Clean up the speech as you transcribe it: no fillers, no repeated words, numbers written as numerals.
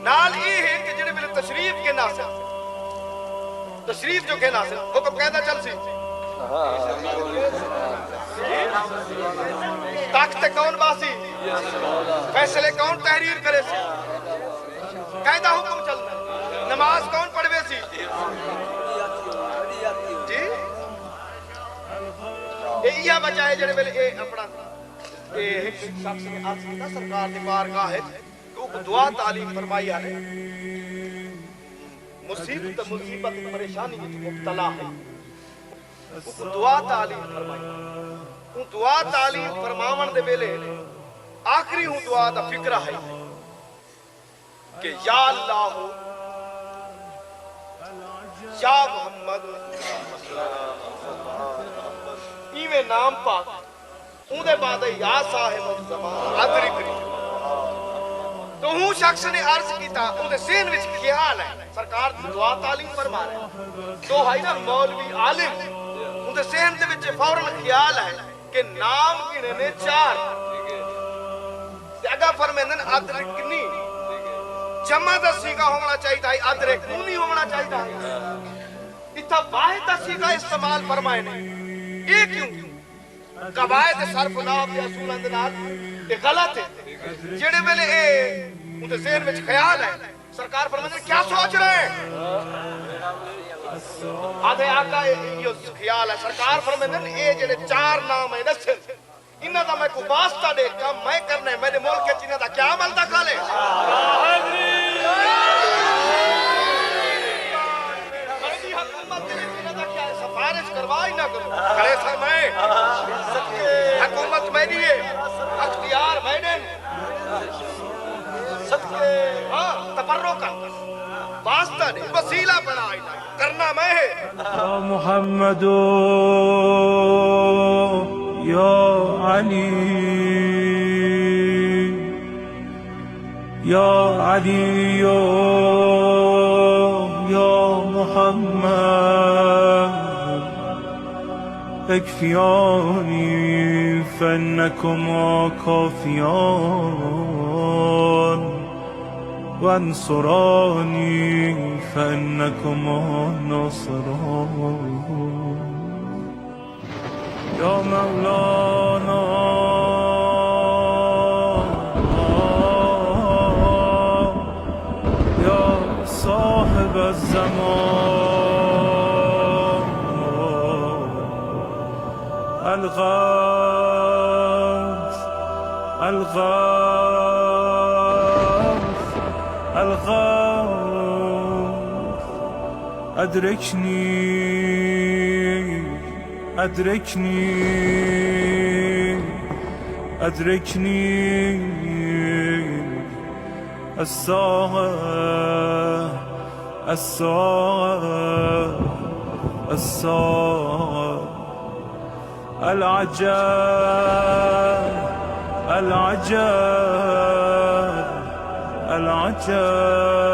نال یہ ہے کہ جڑے ویلے تشریف کے ناصر تشریف جو کے ناصر حکم کہندا چل سی طاقت کون باسی فیصلے کون تحریر کرے سی قاعدہ حکم چلنا نماز کون پڑھوے سی جی یہ وجہ ہے جڑے ویلے اے اپنا ایک شخص نے عرض کیتا سرکار دی بارگاہ ہے کہ دعا تعلیم فرمائی ہے مصیبت پریشانی وچ مبتلا ہے دعا تعلیم فرمائی ہوں دعا تعلیم فرماون دے ویلے آخری ہوں دعا دا فکرہ ہے کہ یا اللہ یا محمد ایویں نام پاک اون دے بعد یا صاحب الزمان ادرکنی تو ہوں شخص نے عرض کیتا اون دے ذہن وچ خیال ہے سرکار دعا تعلیم فرما رہے تو ہے نا مولوی عالم اون دے ذہن دے وچ فوراً خیال ہے کہ نام گنے نے 4 تے اگا فرمیندن ادرکنی جمع دا سیگا ہونا چاہیے تھا ادرکونی ہونا چاہیے تھا اتھا واحد دا سیگا استعمال فرمائے نے یہ کیوں قواعد صرف نحو کے اصول اندنال یہ غلط ہے جڑے ویلے اے ان دے ذہن وچ خیال ہے سرکار فرماتے ہیں کیا سوچ رہے ہیں آدھے آقا یہ خیال ہے سرکار فرماتے ہیں یہ جڑے 4 نام ہیں نصر انہاں دا میں کو واسطہ دے کام میں کرنا ہے میرے ملک کے چینہ دا کیا عمل دکھا لے سفارش کروائی نہ کرو کرے سا میں حکومت میں دیئے اختیار میں دیں صدقے تبرو کا واسطہ نہیں وسیلہ بنائی نہ کرنا میں ہے یا محمد یا علی یا علی یا محمد اکفیانی فانکما کافیان وانصرانی فانکما ناصران یا مولانا یا صاحب الزمان الغوث الغوث الغوث ادرکنی ادرکنی ادرکنی الساعة الساعة الساعة العجاب العجاب العجاب